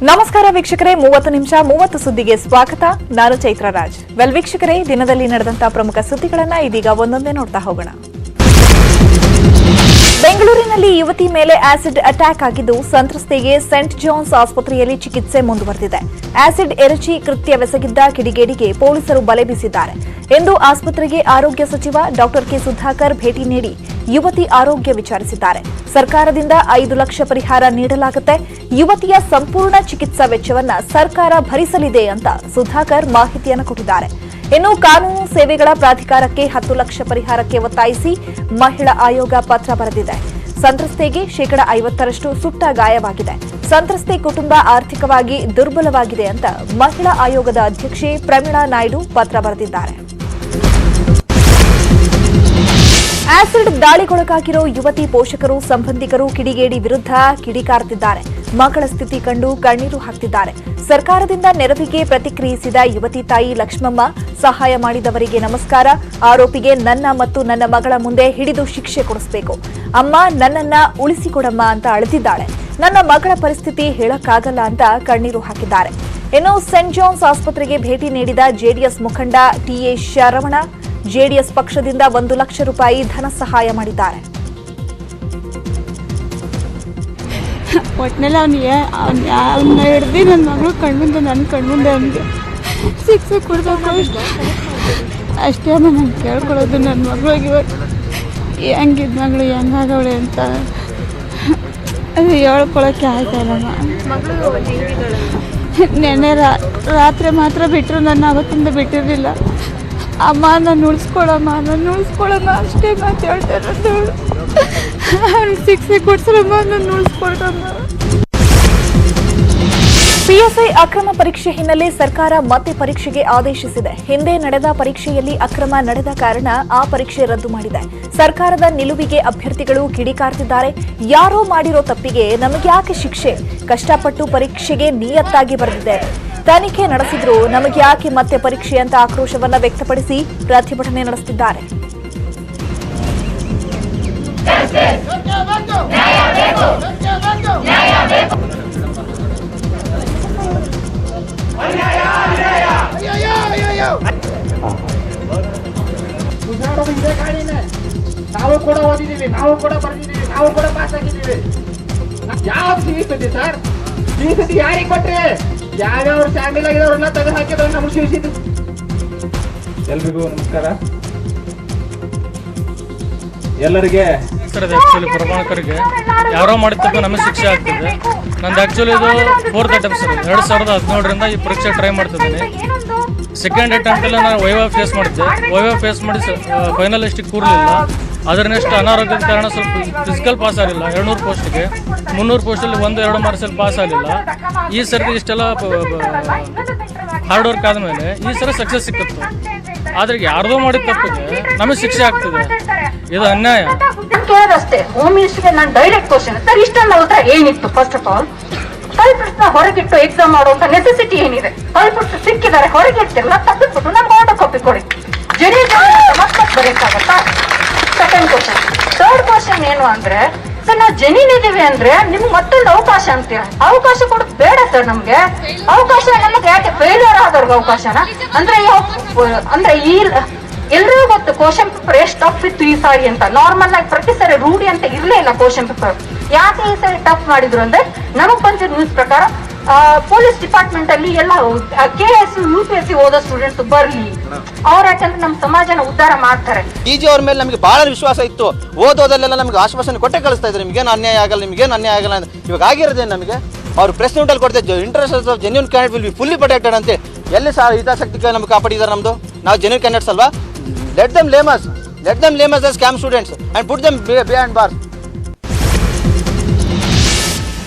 ನಮಸ್ಕಾರ ವೀಕ್ಷಕರೇ, 30 ನಿಮಿಷ 30 ಸುದ್ದಿಗೆ ಸ್ವಾಗತ. ನಾನು ಚೈತ್ರ ರಾಜ್. ವೀಕ್ಷಕರೇ, ದಿನದಲ್ಲಿ ನಡೆದಂತಹ ಪ್ರಮುಖ ಸುದ್ದಿಗಳನ್ನ ಇದೀಗ ಒಂದೊಂದೇ ನೋಡ್ತಾ ಹೋಗೋಣ. ಬೆಂಗಳೂರಿನಲ್ಲಿ ಯುವತಿ ಮೇಲೆ ಆಸಿಡ್ ಅಟ್ಯಾಕ್ ಆಗಿದ್ದು, ಸಂತ್ರಸ್ತೆಗೆ ಸೆಂಟ್ ಜಾನ್ಸ್ ಆಸ್ಪತ್ರೆಯಲ್ಲಿ ಚಿಕಿತ್ಸೆ ಮುಂದುವರೆದಿದೆ. ಆಸಿಡ್ ಎರಚಿ ಕೃತ್ಯವೆಸಗಿದ್ದ ಕಿಡಿಗೇಡಿಗೆ ಪೊಲೀಸರು ಬಲೆ ಬೀಸಿದ್ದಾರೆ ಎಂದು ಆಸ್ಪತ್ರೆಗೆ ಆರೋಗ್ಯ ಸಚಿವ ಡಾ ಕೆ ಸುಧಾಕರ್ ಭೇಟಿ ನೀಡಿ ಯುವತಿ ಆರೋಗ್ಯ ವಿಚಾರಿಸಿದ್ದಾರೆ. ಸರ್ಕಾರದಿಂದ 5 ಲಕ್ಷ ಪರಿಹಾರ ನೀಡಲಾಗುತ್ತೆ. ಯುವತಿಯ ಸಂಪೂರ್ಣ ಚಿಕಿತ್ಸಾ ವೆಚ್ಚವನ್ನ ಸರ್ಕಾರ ಭರಿಸಲಿದೆ ಅಂತ ಸುಧಾಕರ್ ಮಾಹಿತಿಯನ್ನು ಕೊಟ್ಟಿದ್ದಾರೆ. ಇನ್ನು ಕಾನೂನು ಸೇವೆಗಳ ಪ್ರಾಧಿಕಾರಕ್ಕೆ 10 ಲಕ್ಷ ಪರಿಹಾರಕ್ಕೆ ಒತ್ತಾಯಿಸಿ ಮಹಿಳಾ ಆಯೋಗ ಪತ್ರ ಬರೆದಿದೆ. ಸಂತ್ರಸ್ತೆಗೆ 50% ಸುಟ್ಟ ಗಾಯವಾಗಿದೆ. ಸಂತ್ರಸ್ತೆ ಕುಟುಂಬ ಆರ್ಥಿಕವಾಗಿ ದುರ್ಬಲವಾಗಿದೆ ಅಂತ ಮಹಿಳಾ ಆಯೋಗದ ಅಧ್ಯಕ್ಷೆ ಪ್ರಮೀಳಾ ನಾಯ್ಡು ಪತ್ರ ಬರೆದಿದ್ದಾರೆ. ಆಸಿಡ್ ದಾಳಿಗೊಳಗಾಗಿರೋ ಯುವತಿ ಪೋಷಕರು, ಸಂಬಂಧಿಕರು ಕಿಡಿಗೇಡಿ ವಿರುದ್ಧ ಕಿಡಿಕಾರ್ತಿದ್ದಾರೆ. ಮಗಳ ಸ್ಥಿತಿ ಕಂಡು ಕಣ್ಣೀರು ಹಾಕ್ತಿದ್ದಾರೆ. ಸರ್ಕಾರದಿಂದ ನೆರವಿಗೆ ಪ್ರತಿಕ್ರಿಯಿಸಿದ ಯುವತಿ ತಾಯಿ ಲಕ್ಷ್ಮಮ್ಮ, ಸಹಾಯ ಮಾಡಿದವರಿಗೆ ನಮಸ್ಕಾರ. ಆರೋಪಿಗೆ ನನ್ನ ಮತ್ತು ನನ್ನ ಮಗಳ ಮುಂದೆ ಹಿಡಿದು ಶಿಕ್ಷೆ ಕೊಡಿಸಬೇಕು. ಅಮ್ಮ, ನನ್ನನ್ನ ಉಳಿಸಿಕೊಡಮ್ಮ ಅಂತ ಅಳುತ್ತಿದ್ದಾಳೆ. ನನ್ನ ಮಗಳ ಪರಿಸ್ಥಿತಿ ಹೇಳಕ್ಕಾಗಲ್ಲ ಅಂತ ಕಣ್ಣೀರು ಹಾಕಿದ್ದಾರೆ. ಇನ್ನು ಸೆಂಟ್ ಜಾನ್ಸ್ ಆಸ್ಪತ್ರೆಗೆ ಭೇಟಿ ನೀಡಿದ ಜೆಡಿಎಸ್ ಮುಖಂಡ ಟಿಎ ಶರವಣ, ಜೆಡಿಎಸ್ ಪಕ್ಷದಿಂದ 1 ಲಕ್ಷ ರೂಪಾಯಿ ಧನ ಸಹಾಯ ಮಾಡಿದ್ದಾರೆ. ಒಟ್ಟಿನಲ್ಲಿ ಅವನ್ನ ಹಿಡ್ದು ನನ್ನ ಮಗಳು ಕಣ್ಮುಂದೆ ನನ್ನ ಕಣ್ಮುಂದೆ ಅವನಿಗೆ ಶಿಕ್ಷೆ ಕೊಡಬೇಕು ಅಷ್ಟೇ ನಾನು ಕೇಳ್ಕೊಳ್ಳೋದು. ನನ್ನ ಮಗಳಿಗೆ ಇವತ್ತು ಹೆಂಗಿದ್ ಮಗಳು ಹೆಂಗಾಗವಳೆ ಅಂತ ಅದು ಹೇಳ್ಕೊಳಕ್ಕೆ ಆಯ್ತಾಯಿಲ್ಲಮ್ಮ. ನೆನ್ನೆ ರಾತ್ರಿ ಮಾತ್ರ ಬಿಟ್ಟರು, ನನ್ನ ಅವತ್ತಿಂದ ಬಿಟ್ಟಿರಲಿಲ್ಲ. ಅಮ್ಮ, ನಾನು ಉಳಿಸ್ಕೊಳಮ್ಮ ಅಷ್ಟೇ ಮಾತು ಹೇಳ್ತಾ ಇರೋದು. ಅವ್ನಿಗೆ ಶಿಕ್ಷೆ ಕೊಡ್ಸಲಮ್ಮ, ನಾನು ಉಳಿಸ್ಕೊಳಮ್ಮ. ಪಿಎಸ್ಐ ಅಕ್ರಮ ಪರೀಕ್ಷೆ ಹಿನ್ನೆಲೆ ಸರ್ಕಾರ ಮತ್ತೆ ಪರೀಕ್ಷೆಗೆ ಆದೇಶಿಸಿದೆ. ಹಿಂದೆ ನಡೆದ ಪರೀಕ್ಷೆಯಲ್ಲಿ ಅಕ್ರಮ ನಡೆದ ಕಾರಣ ಆ ಪರೀಕ್ಷೆ ರದ್ದು ಮಾಡಿದೆ. ಸರ್ಕಾರದ ನಿಲುವಿಗೆ ಅಭ್ಯರ್ಥಿಗಳು ಕಿಡಿಕಾರ್ತಿದ್ದಾರೆ. ಯಾರೋ ಮಾಡಿರೋ ತಪ್ಪಿಗೆ ನಮಗ್ಯಾಕೆ ಶಿಕ್ಷೆ? ಕಷ್ಟಪಟ್ಟು ಪರೀಕ್ಷೆಗೆ ನಿಯತ್ತಾಗಿ ಬರೆದಿದ್ದೇವೆ. ತನಿಖೆ ನಡೆಸಿದ್ರು ನಮಗ್ಯಾಕೆ ಮತ್ತೆ ಪರೀಕ್ಷೆ ಅಂತ ಆಕ್ರೋಶವನ್ನ ವ್ಯಕ್ತಪಡಿಸಿ ಪ್ರತಿಭಟನೆ ನಡೆಸುತ್ತಿದ್ದಾರೆ. ನಾವು ಕೂಡ ಓದಿದ್ದೀವಿ, ನಾವು ಕೂಡ ಬರ್ದಿದ್ದೀವಿ, ನಾವು ಕೂಡ ಪಾಸ್ ಆಗಿದ್ದೀವಿ. ಯಾವ ಸಿಹಿಸುದ್ದಿ ಸರ್? ಸಿಹಿಸುದ್ದಿ ಯಾರಿಗೆ ಕೊಟ್ರಿ? ಯಾವ್ಯಾವ ಶಾಮಿಲ್ ಆಗಿದವ್ರನ್ನ ತೆಗೆದು ಹಾಕಿದ್ರೆ ನಮ್ಗೆ ಸಿಹಿಸಿದ್ದು. ಎಲ್ರಿಗೂ ನಮಸ್ಕಾರ. ಎಲ್ಲರಿಗೆ ಆಕ್ಚುಲಿ ಪ್ರಮಾಣಕರಿಗೆ ಯಾರೋ ಮಾಡಿದ್ದಕ್ಕೆ ನಮಗೆ ಶಿಕ್ಷೆ ಆಗ್ತಿದೆ. ನಂದು ಆಕ್ಚುಲಿ ಇದು 4th ಅಟೆಂಪ್ಟ್ ಸರ್. 2017ರಿಂದ ಈ ಪರೀಕ್ಷೆ ಟ್ರೈ ಮಾಡ್ತಿದ್ದೀನಿ. ಸೆಕೆಂಡ್ ಅಟೆಂಪ್ಟ್ ಅಲ್ಲಿ ನಾನು ವೈವಾ ಫೇಸ್ ಮಾಡಿದ್ದೆ. ವೈವಾ ಫೇಸ್ ಮಾಡಿ ಫೈನಲಿಸ್ಟಿಗೆ ಕೂರಲಿಲ್ಲ. ಅದರ ನೆಕ್ಸ್ಟ್ ಅನಾರೋಗ್ಯದ ಕಾರಣ ಸ್ವಲ್ಪ ಫಿಸಿಕಲ್ ಪಾಸ್ ಆಗಲಿಲ್ಲ. 200 ಪೋಸ್ಟ್ಗೆ 300 ಪೋಸ್ಟಲ್ಲಿ 1-2 ಮಾರ್ಕ್ಸಲ್ಲಿ ಪಾಸ್ ಆಗಲಿಲ್ಲ. ಈ ಸರ್ತಿ ಇಷ್ಟೆಲ್ಲ ಹಾರ್ಡ್ ವರ್ಕ್ ಆದಮೇಲೆ ಈ ಸಲ ಸಕ್ಸಸ್ ಸಿಕ್ಕಿತ್ತು. ಆದ್ರೆ ಯಾರ್ದೋ ಮಾಡಿದ ತಪ್ಪಿಗೆ ನಮಗೆ ಶಿಕ್ಷೆ ಆಗ್ತಿದೆ. ಇದು ಅನ್ಯಾಯ. ಕೇಳೋದಷ್ಟೇ. ಹೋಮ್ ಮಿನಿಸ್ಟರ್ಗೆ ನಾನು ಡೈರೆಕ್ಟ್ ಕ್ವಶನ್, ಸರ್ ಇಷ್ಟೊಂದು ಉತ್ತರ ಏನಿತ್ತು? ಫಸ್ಟ್ ಆಫ್ ಆಲ್ ತಲುಪಿಟ್ಟು ಹೊರಗಿಟ್ಟು ಎಕ್ಸಾಮ್ ಮಾಡುವಂತ ನೆಸೆಸಿಟಿ ಏನಿದೆ? ತಲುಪಿಟ್ಟು ಸಿಕ್ಕಿದ್ದಾರೆ, ಹೊರಗೆ ಇರ್ತಿರಲ್ಲ, ತಪ್ಪಿಬಿಟ್ಟು ನಮ್ಗೆ ಆರ್ಡರ್ ಕಾಪಿ ಕೊಡಿ. ಜಡಿ ಮತ್ತೆ ಬರೀಕಾಗತ್ತಾ? Second question. ಥರ್ಡ್ ಕ್ವಶನ್ ಏನು ಅಂದ್ರೆ, ಸರ್ ನಾವು ಜೆನ್ಯೂನ್ ಇದೀವಿ ಅಂದ್ರೆ ನಿಮ್ಗೆ ಮತ್ತೊಂದು ಅವಕಾಶ ಅಂತೀರ. ಅವಕಾಶ ಕೊಡೋದು ಬೇಡ ಸರ್. ನಮ್ಗೆ ಅವಕಾಶ ನಮ್ಗೆ ಯಾಕೆ ಫೇಲ್ಯೂರ್ ಆದವ್ರಿಗೆ ಅವಕಾಶನ ಅಂದ್ರೆ ಈ ಎಲ್ರಿಗೂ ಗೊತ್ತು ಕ್ವಶನ್ ಪೇಪರ್ ಎಷ್ಟು ಟಫ್ ಇತ್ತು ಈ ಸಾರಿ ಅಂತ. ನಾರ್ಮಲ್ ಆಗಿ ಪ್ರತಿ ಸರಿ ರೂಢಿ ಅಂತ ಇರ್ಲೇ ಇಲ್ಲ ಕ್ವಶನ್ ಪೇಪರ್. ಯಾಕೆ ಈ ಸರಿ ಟಫ್ ಮಾಡಿದ್ರು ಅಂದ್ರೆ, ನಮಗ್ ಬಂದಿರೋ ನ್ಯೂಸ್ ಪ್ರಕಾರ ಪೊಲೀಸ್ ಡಿಪಾರ್ಟ್ಮೆಂಟ್ ಅಲ್ಲಿ ಎಲ್ಲ KS UPSC ಓದೋ ಸ್ಟೂಡೆಂಟ್ಸ್ ಬರ್ಲಿ, ಅವ್ರ ಯಾಕಂದ್ರೆ ನಮ್ಮ ಸಮಾಜನ ಉದ್ಧಾರ ಮಾಡ್ತಾರೆ. DG ಅವ್ರ ಮೇಲೆ ನಮಗೆ ಬಹಳ ವಿಶ್ವಾಸ ಇತ್ತು. ಓದೋದಲ್ಲೆಲ್ಲ ನಮ್ಗೆ ಆಶ್ವಾಸನೆ ಕೊಟ್ಟೆ ಕಳಿಸ್ತಾ ಇದ್ರು, ನಿಮ್ಗೇನು ಅನ್ಯಾಯ ಆಗಲ್ಲ, ನಿಮ್ಗೇನು ಅನ್ಯಾಯ ಆಗಲ್ಲ ಅಂತ. ಇವಾಗ ಆಗಿರೋದೇನು ನಮಗೆ? ಅವ್ರು ಪ್ರೆಸ್ ನೋಟಲ್ಲಿ ಕೊಡ್ತಾರೆ, interest of genuine candidate will be fully protected ಅಂತ. ಎಲ್ಲಿ ಸಹ ಹಿತಾಸಕ್ತಿಗೆ ನಮ್ಗೆ ಕಾಪಾಡಿದ್ದಾರೆ. ನಮ್ದು ನಾವು ಜೆನ್ಯೂನ್ ಕ್ಯಾಂಡಿಡೇಟ್ಸ್ ಅಲ್ವಾ? Let them ಲೇಮ್ us scam students and put dum behind bars.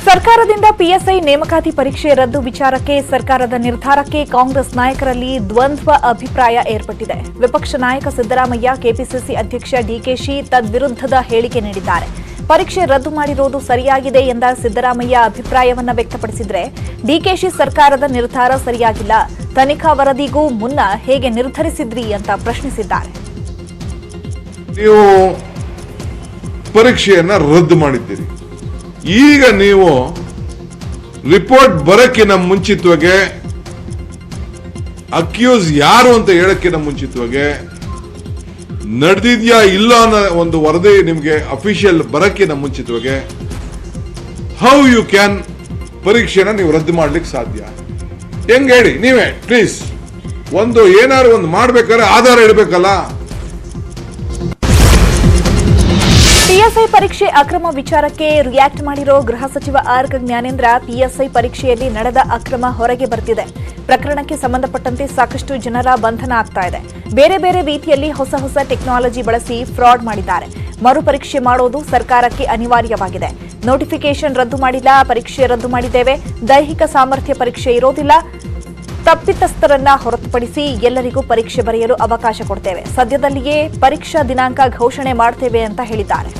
ಸರ್ಕಾರದಿಂದ ಪಿಎಸ್ಐ ನೇಮಕಾತಿ ಪರೀಕ್ಷೆ ರದ್ದು ವಿಚಾರಕ್ಕೆ ಸರ್ಕಾರದ ನಿರ್ಧಾರಕ್ಕೆ ಕಾಂಗ್ರೆಸ್ ನಾಯಕರಲ್ಲಿ ದ್ವಂದ್ವ ಅಭಿಪ್ರಾಯ ಏರ್ಪಟ್ಟಿದೆ. ವಿಪಕ್ಷ ನಾಯಕ ಸಿದ್ದರಾಮಯ್ಯ, ಕೆಪಿಸಿಸಿ ಅಧ್ಯಕ್ಷ ಡಿಕೆಶಿ ತದ್ವಿರುದ್ಧದ ಹೇಳಿಕೆ ನೀಡಿದ್ದಾರೆ. ಪರೀಕ್ಷೆ ರದ್ದು ಮಾಡಿರುವುದು ಸರಿಯಾಗಿದೆ ಎಂದ ಸಿದ್ದರಾಮಯ್ಯ ಅಭಿಪ್ರಾಯವನ್ನ ವ್ಯಕ್ತಪಡಿಸಿದರೆ, ಡಿಕೆಶಿ ಸರ್ಕಾರದ ನಿರ್ಧಾರ ಸರಿಯಾಗಿಲ್ಲ, ತನಿಖಾ ವರದಿಗೂ ಮುನ್ನ ಹೇಗೆ ನಿರ್ಧರಿಸಿದ್ರಿ ಅಂತ ಪ್ರಶ್ನಿಸಿದ್ದಾರೆ. ನೀವು ಪರೀಕ್ಷೆಯನ್ನ ರದ್ದು ಮಾಡಿದ್ದೀರಿ. ಈಗ ನೀವು ರಿಪೋರ್ಟ್ ಬರಕ್ಕಿನ ಮುಂಚಿತವಾಗಿ, ಅಕ್ಯೂಸ್ ಯಾರು ಅಂತ ಹೇಳಕ್ಕಿನ ಮುಂಚಿತವಾಗಿ, ನಡೆದಿದ್ಯಾ ಇಲ್ಲ ಅನ್ನೋ ಒಂದು ವರದಿ ನಿಮ್ಗೆ ಅಫಿಷಿಯಲ್ ಬರಕ್ಕಿನ ಮುಂಚಿತವಾಗಿ ಹೌ ಯು ಕ್ಯಾನ್ ಪರೀಕ್ಷೆನ ನೀವು ರದ್ದು ಮಾಡ್ಲಿಕ್ಕೆ ಸಾಧ್ಯ? ಹೆಂಗ್ ಹೇಳಿ ನೀವೇ ಪ್ಲೀಸ್. ಏನಾದ್ರು ಒಂದು ಮಾಡ್ಬೇಕಾದ್ರೆ ಆಧಾರ ಇಡಬೇಕಲ್ಲ. ಪಿಎಸ್ಐ ಪರೀಕ್ಷೆ ಅಕ್ರಮ ವಿಚಾರಕ್ಕೆ ರಿಯಾಕ್ಟ್ ಮಾಡಿರೋ ಗೃಹ ಸಚಿವ ಆರ್ ಜ್ಞಾನೇಂದ್ರ, ಪಿಎಸ್ಐ ಪರೀಕ್ಷೆಯಲ್ಲಿ ನಡೆದ ಅಕ್ರಮ ಹೊರಗೆ ಬರ್ತಿದೆ. ಪ್ರಕರಣಕ್ಕೆ ಸಂಬಂಧಪಟ್ಟಂತೆ ಸಾಕಷ್ಟು ಜನರ ಬಂಧನ ಆಗ್ತಾ ಇದೆ. ಬೇರೆ ಬೇರೆ ರೀತಿಯಲ್ಲಿ ಹೊಸ ಹೊಸ ಟೆಕ್ನಾಲಜಿ ಬಳಸಿ ಫ್ರಾಡ್ ಮಾಡಿದ್ದಾರೆ. ಮರುಪರೀಕ್ಷೆ ಮಾಡೋದು ಸರ್ಕಾರಕ್ಕೆ ಅನಿವಾರ್ಯವಾಗಿದೆ. ನೋಟಿಫಿಕೇಶನ್ ರದ್ದು ಮಾಡಿಲ್ಲ, ಪರೀಕ್ಷೆ ರದ್ದು ಮಾಡಿದ್ದೇವೆ. ದೈಹಿಕ ಸಾಮರ್ಥ್ಯ ಪರೀಕ್ಷೆ ಇರೋದಿಲ್ಲ. ತಪ್ಪಿತಸ್ಥರನ್ನ ಹೊರತುಪಡಿಸಿ ಎಲ್ಲರಿಗೂ ಪರೀಕ್ಷೆ ಬರೆಯಲು ಅವಕಾಶ ಕೊಡ್ತೇವೆ. ಸದ್ಯದಲ್ಲಿಯೇ ಪರೀಕ್ಷಾ ದಿನಾಂಕ ಘೋಷಣೆ ಮಾಡ್ತೇವೆ ಅಂತ ಹೇಳಿದ್ದಾರೆ.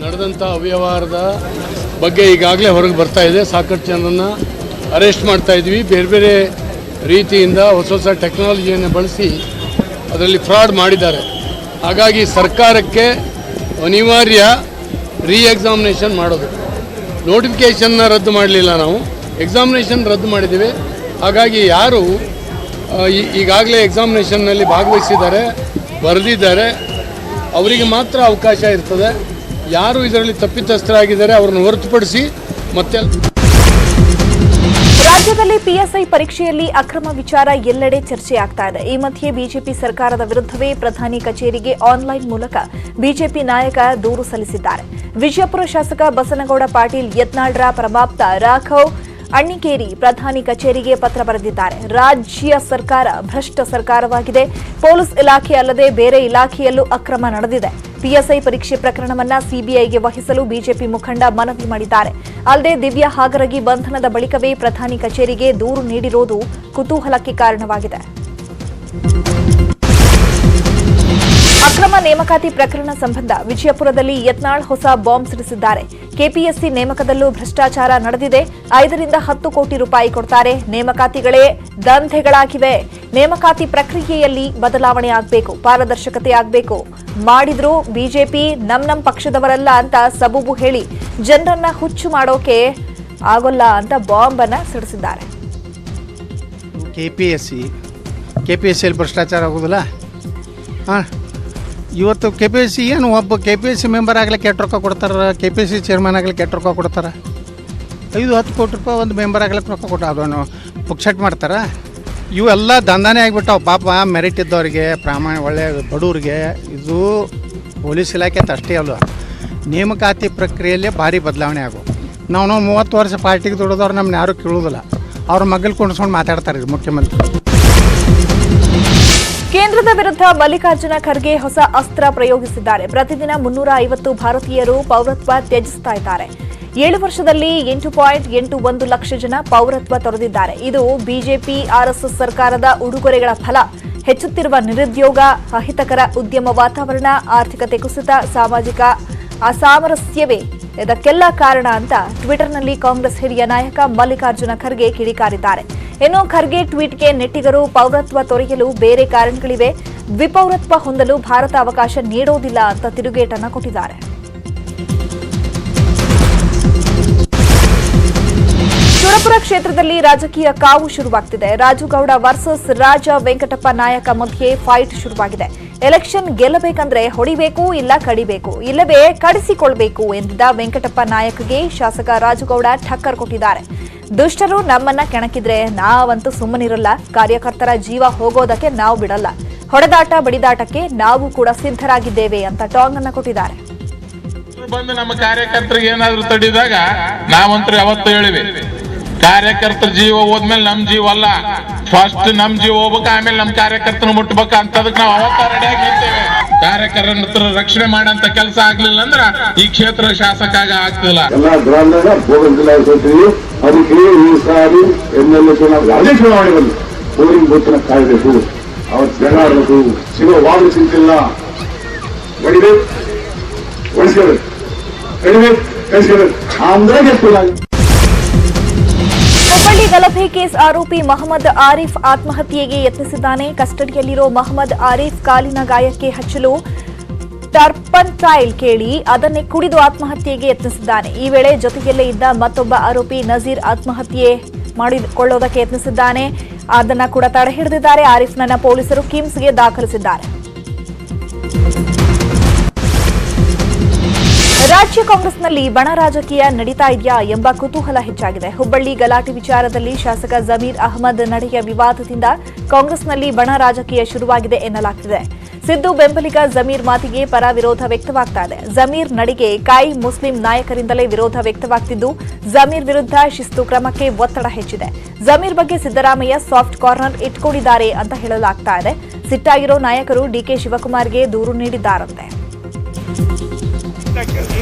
ನಡೆದಂಥ ಅವ್ಯವಹಾರದ ಬಗ್ಗೆ ಈಗಾಗಲೇ ಹೊರಗೆ ಬರ್ತಾ ಇದೆ. ಸಾಕಷ್ಟು ಜನರನ್ನು ಅರೆಸ್ಟ್ ಮಾಡ್ತಾ ಇದ್ವಿ. ಬೇರೆ ಬೇರೆ ರೀತಿಯಿಂದ ಹೊಸ ಹೊಸ ಟೆಕ್ನಾಲಜಿಯನ್ನು ಬಳಸಿ ಅದರಲ್ಲಿ ಫ್ರಾಡ್ ಮಾಡಿದ್ದಾರೆ. ಹಾಗಾಗಿ ಸರ್ಕಾರಕ್ಕೆ ಅನಿವಾರ್ಯ ಎಕ್ಸಾಮಿನೇಷನ್ ಮಾಡೋದು. ನೋಟಿಫಿಕೇಷನ್ನ ರದ್ದು ಮಾಡಲಿಲ್ಲ, ನಾವು ಎಕ್ಸಾಮಿನೇಷನ್ ರದ್ದು ಮಾಡಿದ್ದೀವಿ. ಹಾಗಾಗಿ ಯಾರು ಈಗಾಗಲೇ ಎಕ್ಸಾಮಿನೇಷನ್ನಲ್ಲಿ ಭಾಗವಹಿಸಿದ್ದಾರೆ, ಬರೆದಿದ್ದಾರೆ, ಅವರಿಗೆ ಮಾತ್ರ ಅವಕಾಶ ಇರ್ತದೆ. ಯಾರು ಇದರಲ್ಲಿ ತಪ್ಪಿತಸ್ಥರಾಗಿದ್ದಾರೆ ಅವರನ್ನು ಹೊರತುಪಡಿಸಿ ಮತ್ತೆ ರಾಜ್ಯದಲ್ಲಿ ಪಿಎಸ್ಐ ಪರೀಕ್ಷೆಯಲ್ಲಿ ಅಕ್ರಮ ವಿಚಾರ ಎಲ್ಲೆಡೆ ಚರ್ಚೆ ಆಗ್ತಾ ಇದೆ. ಈ ಮಧ್ಯೆ ಬಿಜೆಪಿ ಸರ್ಕಾರದ ವಿರುದ್ಧವೇ ಪ್ರಧಾನಿ ಕಚೇರಿಗೆ ಆನ್ಲೈನ್ ಮೂಲಕ ಬಿಜೆಪಿ ನಾಯಕ ದೂರು ಸಲ್ಲಿಸಿದ್ದಾರೆ. ವಿಜಯಪುರ ಶಾಸಕ ಬಸನಗೌಡ ಪಾಟೀಲ್ ಯತ್ನಾಳ್ರ ಪರಮಾಪ್ತ ರಾಘವ್ ಅಣ್ಣಿಕೇರಿ ಪ್ರಧಾನಿ ಕಚೇರಿಗೆ ಪತ್ರ ಬರೆದಿದ್ದಾರೆ. ರಾಜ್ಯ ಸರ್ಕಾರ ಭ್ರಷ್ಟ ಸರ್ಕಾರವಾಗಿದೆ. ಪೊಲೀಸ್ ಇಲಾಖೆ ಅಲ್ಲದೆ ಬೇರೆ ಇಲಾಖೆಯಲ್ಲೂ ಅಕ್ರಮ ನಡೆದಿದೆ. ಪಿಎಸ್ಐ ಪರೀಕ್ಷೆ ಪ್ರಕರಣವನ್ನ ಸಿಬಿಐಗೆ ವಹಿಸಲು ಬಿಜೆಪಿ ಮುಖಂಡ ಮನವಿ ಮಾಡಿದ್ದಾರೆ. ಅಲ್ಲದೆ ದಿವ್ಯಾ ಹಾಗರಗಿ ಬಂಧನದ ಬಳಿಕವೇ ಪ್ರಧಾನಿ ಕಚೇರಿಗೆ ದೂರು ನೀಡಿರುವುದು ಕುತೂಹಲಕ್ಕೆ ಕಾರಣವಾಗಿದೆ. ಅಕ್ರಮ ನೇಮಕಾತಿ ಪ್ರಕರಣ ಸಂಬಂಧ ವಿಜಯಪುರದಲ್ಲಿ ಯತ್ನಾಳ್ ಹೊಸ ಬಾಂಬ್ ಸಿಡಿಸಿದ್ದಾರೆ. ಕೆಪಿಎಸ್ಸಿ ನೇಮಕದಲ್ಲೂ ಭ್ರಷ್ಟಾಚಾರ ನಡೆದಿದೆ. 5 ರಿಂದ 10 ಕೋಟಿ ರೂಪಾಯಿ ಕೊಡ್ತಾರೆ. ನೇಮಕಾತಿಗಳೇ ದಂಧೆಗಳಾಗಿವೆ. ನೇಮಕಾತಿ ಪ್ರಕ್ರಿಯೆಯಲ್ಲಿ ಬದಲಾವಣೆ ಆಗಬೇಕು, ಪಾರದರ್ಶಕತೆ ಆಗಬೇಕು. ಮಾಡಿದ್ರು ಬಿಜೆಪಿ ನಮ್ ಪಕ್ಷದವರಲ್ಲ ಅಂತ ಸಬೂಬು ಹೇಳಿ ಜನರನ್ನ ಹುಚ್ಚು ಮಾಡೋಕೆ ಆಗೋಲ್ಲ ಅಂತ ಬಾಂಬ್ ಅನ್ನ ಸಿಡಿಸಿದ್ದಾರೆ. ಕೆಪಿಎಸ್ಸಿಯಲ್ಲಿ ಭ್ರಷ್ಟಾಚಾರ ಆಗೋದಿಲ್ಲ. ಇವತ್ತು ಕೆಪಿಎಸ್ಸಿ ಏನು ಒಬ್ಬ ಕೆಪಿಎಸ್ಸಿ ಮೆಂಬರ್ ಆಗ್ಲಿಕ್ಕೆ ಎಷ್ಟು ರೊಕ್ಕ ಕೊಡ್ತಾರೆ, ಕೆಪಿಎಸ್ಸಿ ಚೇರ್ಮನ್ ಆಗ್ಲಿಕ್ಕೆ ಎಷ್ಟು ರೊಕ್ಕ ಕೊಡ್ತಾರೆ? 5-10 ಕೋಟಿ ರೂಪಾಯಿ ಒಂದು ಮೆಂಬರ್ ಆಗ್ಲಿಕ್ಕೆ ರೊಕ್ಕ ಕೊಟ್ಟು ಅದನ್ನು ಪುಕ್ಸೆಟ್ ಮಾಡ್ತಾರೆ. ಇವೆಲ್ಲ ದಂಧನೆ ಆಗಿಬಿಟ್ಟಾವ. ಪಾಪ ಮೆರಿಟ್ ಇದ್ದವರಿಗೆ, ಒಳ್ಳೆಯ ಬಡವ್ರಿಗೆ. ಇದು ಪೊಲೀಸ್ ಇಲಾಖೆ ಅಂತ ಅಷ್ಟೇ ಅಲ್ಲ, ನೇಮಕಾತಿ ಪ್ರಕ್ರಿಯೆಯಲ್ಲೇ ಭಾರಿ ಬದಲಾವಣೆ ಆಗೋ. ನಾವು 30 ವರ್ಷ ಪಾರ್ಟಿಗೆ ದುಡಿದವ್ರು ನಮ್ಮನ್ನ ಯಾರೂ ಕೇಳೋದಿಲ್ಲ. ಅವ್ರ ಮಗಲ್ ಕೊಂಡಿಸ್ಕೊಂಡು ಮಾತಾಡ್ತಾರೆ ಮುಖ್ಯಮಂತ್ರಿ. ಕೇಂದ್ರದ ವಿರುದ್ಧ ಮಲ್ಲಿಕಾರ್ಜುನ ಖರ್ಗೆ ಹೊಸ ಅಸ್ತ್ರ ಪ್ರಯೋಗಿಸಿದ್ದಾರೆ. ಪ್ರತಿದಿನ 350 ಭಾರತೀಯರು ಪೌರತ್ವ ತ್ಯಜಿಸ್ತಾ ಇದ್ದಾರೆ. 7 ವರ್ಷದಲ್ಲಿ 8.81 ಲಕ್ಷ ಜನ ಪೌರತ್ವ ತೊರೆದಿದ್ದಾರೆ. ಇದು ಬಿಜೆಪಿ ಆರ್ಎಸ್ಎಸ್ ಸರ್ಕಾರದ ಉಡುಗೊರೆಗಳ ಫಲ. ಹೆಚ್ಚುತ್ತಿರುವ ನಿರುದ್ಯೋಗ, ಅಹಿತಕರ ಉದ್ಯಮ ವಾತಾವರಣ, ಆರ್ಥಿಕತೆ ಕುಸಿತ, ಸಾಮಾಜಿಕ ಅಸಾಮರಸ್ಯವೇ ಇದಕ್ಕೆಲ್ಲ ಕಾರಣ ಅಂತ ಟ್ವಿಟರ್ನಲ್ಲಿ ಕಾಂಗ್ರೆಸ್ ಹಿರಿಯ ನಾಯಕ ಮಲ್ಲಿಕಾರ್ಜುನ ಖರ್ಗೆ ಕಿಡಿಕಾರಿದ್ದಾರೆ. ಇನ್ನು ಖರ್ಗೆ ಟ್ವೀಟ್ಗೆ ನೆಟ್ಟಿಗರು ಪೌರತ್ವ ತೊರೆಯಲು ಬೇರೆ ಕಾರಣಗಳಿವೆ, ದ್ವಿಪೌರತ್ವ ಹೊಂದಲು ಭಾರತ ಅವಕಾಶ ನೀಡೋದಿಲ್ಲ ಅಂತ ತಿರುಗೇಟನ್ನ ಕೊಟ್ಟಿದ್ದಾರೆ. ಸುರಪುರ ಕ್ಷೇತ್ರದಲ್ಲಿ ರಾಜಕೀಯ ಕಾವು ಶುರುವಾಗ್ತಿದೆ. ರಾಜುಗೌಡ ವರ್ಸಸ್ ರಾಜ ವೆಂಕಟಪ್ಪ ನಾಯಕ ಮಧ್ಯೆ ಫೈಟ್ ಶುರುವಾಗಿದೆ. ಎಲೆಕ್ಷನ್ ಗೆಲ್ಲಬೇಕಂದ್ರೆ ಹೊಡಿಬೇಕು, ಇಲ್ಲ ಕಡಿಬೇಕು, ಇಲ್ಲವೇ ಕಡಿಸಿಕೊಳ್ಬೇಕು ಎಂದಿದ್ದ ವೆಂಕಟಪ್ಪ ನಾಯಕಗೆ ಶಾಸಕ ರಾಜುಗೌಡ ಠಕ್ಕರ್ ಕೊಟ್ಟಿದ್ದಾರೆ. ದುಷ್ಟರು ನಮ್ಮನ್ನ ಕೆಣಕಿದ್ರೆ ನಾವಂತೂ ಸುಮ್ಮನಿರಲ್ಲ, ಕಾರ್ಯಕರ್ತರ ಜೀವ ಹೋಗೋದಕ್ಕೆ ನಾವು ಬಿಡಲ್ಲ, ಹೊಡೆದಾಟ ಬಡಿದಾಟಕ್ಕೆ ನಾವು ಕೂಡ ಸಿದ್ಧರಾಗಿದ್ದೇವೆ ಅಂತ ಟಾಂಗ್ ಅನ್ನ ಕೊಟ್ಟಿದ್ದಾರೆ. ಬಂದು ನಮ್ಮ ಕಾರ್ಯಕರ್ತರಿಗೆ ಏನಾದ್ರೂ ತಡಿದಾಗ ನಾವಂತೂ ಯಾವತ್ತೂ ಹೇಳಿವೆ, ಕಾರ್ಯಕರ್ತರ ಜೀವ ಹೋದ್ಮೇಲೆ ನಮ್ ಜೀವ ಅಲ್ಲ, ಫಸ್ಟ್ ನಮ್ ಜೀವ ಹೋಗ್ಬೇಕು, ಆಮೇಲೆ ನಮ್ ಕಾರ್ಯಕರ್ತನ ಮುಟ್ಬೇಕು ಅಂತದಕ್ಕೆ ನಾವು ಅವತ್ತ ರೆಡಿಯಾಗಿ ನಿಲ್ತೇವೆ. ಕಾರ್ಯಕರ್ತರ ರಕ್ಷಣೆ ಮಾಡಂತ ಕೆಲಸ ಆಗ್ಲಿಲ್ಲ ಅಂದ್ರ ಈ ಕ್ಷೇತ್ರ ಶಾಸಕ ಆಗ್ತಿಲ್ಲ. ಎಲ್ಲ ಗ್ರಾಮದಾಗ ಬೋರ್ಡಿಂಗ್ ಜಿಲ್ಲಾಧಿಕಾರಿ ಅದಕ್ಕೆ ಈ ಸಾರಿ MLA ಚುನಾವಣೆ ಯಾವುದೇ ಚುನಾವಣೆ ಬಂದು ಬೋರಿಂಗ್ ಬೂತ್ನ ಕಾಯ್ಬೇಕು, ಅವತ್ತು ಜನ ಆಡಬೇಕು, ಸಿಗೋ ವಾರ್ಡ್ ಸಿಗ್ತಿಲ್ಲ, ಹೊಡಿಬೇಕು, ಉಳಿಸ್ಕೋಬೇಕು, ಕಡಿಬೇಕು, ಕಳಿಸ್ಕೋಬೇಕು ಅಂದ್ರೆ ಗೆಲ್ತಿಲ್ಲ. ಹುಬ್ಬಳ್ಳಿ ಗಲಭೆ ಕೇಸ್ ಆರೋಪಿ ಮಹಮ್ಮದ್ ಆರಿಫ್ ಆತ್ಮಹತ್ಯೆಗೆ ಯತ್ನಿಸಿದ್ದಾನೆ. ಕಸ್ಟಡಿಯಲ್ಲಿರೋ ಮಹಮ್ಮದ್ ಆರಿಫ್ ಕಾಲಿನ ಗಾಯಕ್ಕೆ ಹಚ್ಚಲು ಟರ್ಪಂಟೈಲ್ ಕೇಳಿ ಅದನ್ನೇ ಕುಡಿದು ಆತ್ಮಹತ್ಯೆಗೆ ಯತ್ನಿಸಿದ್ದಾನೆ. ಈ ವೇಳೆ ಜೊತೆಯಲ್ಲೇ ಇದ್ದ ಮತ್ತೊಬ್ಬ ಆರೋಪಿ ನಜೀರ್ ಆತ್ಮಹತ್ಯೆ ಮಾಡಿಕೊಳ್ಳೋದಕ್ಕೆ ಯತ್ನಿಸಿದ್ದಾನೆ. ಅದನ್ನ ಕೂಡ ತಡೆ ಹಿಡಿದಿದ್ದಾರೆ. ಆರಿಫ್ನನ್ನ ಪೊಲೀಸರು ಕಿಮ್ಸ್ಗೆ ದಾಖಲಿಸಿದ್ದಾರೆ. ರಾಜ್ಯ ಕಾಂಗ್ರೆಸ್ನಲ್ಲಿ ಬಣ ರಾಜಕೀಯ ನಡೀತಾ ಇದೆಯಾ ಎಂಬ ಕುತೂಹಲ ಹೆಚ್ಚಾಗಿದೆ. ಹುಬ್ಬಳ್ಳಿ ಗಲಾಟೆ ವಿಚಾರದಲ್ಲಿ ಶಾಸಕ ಜಮೀರ್ ಅಹಮದ್ ನಡೆಯ ವಿವಾದದಿಂದ ಕಾಂಗ್ರೆಸ್ನಲ್ಲಿ ಬಣ ರಾಜಕೀಯ ಶುರುವಾಗಿದೆ ಎನ್ನಲಾಗ್ತಿದೆ. ಸಿದ್ದು ಬೆಂಬಲಿಗ ಜಮೀರ್ ಮಾತಿಗೆ ಪರ ವಿರೋಧ ವ್ಯಕ್ತವಾಗ್ತಾ ಇದೆ. ಜಮೀರ್ ನಡೆಗೆ ಕಾಯಿ ಮುಸ್ಲಿಂ ನಾಯಕರಿಂದಲೇ ವಿರೋಧ ವ್ಯಕ್ತವಾಗ್ತಿದ್ದು ಜಮೀರ್ ವಿರುದ್ಧ ಶಿಸ್ತು ಕ್ರಮಕ್ಕೆ ಒತ್ತಡ ಹೆಚ್ಚಿದೆ. ಜಮೀರ್ ಬಗ್ಗೆ ಸಿದ್ದರಾಮಯ್ಯ ಸಾಫ್ಟ್ ಕಾರ್ನರ್ ಇಟ್ಕೊಂಡಿದ್ದಾರೆ ಅಂತ ಹೇಳಲಾಗ್ತಾ ಇದೆ. ಸಿಟ್ಟಾಗಿರೋ ನಾಯಕರು ಡಿಕೆ ಶಿವಕುಮಾರ್ಗೆ ದೂರು ನೀಡಿದ್ದಾರಂತೆ.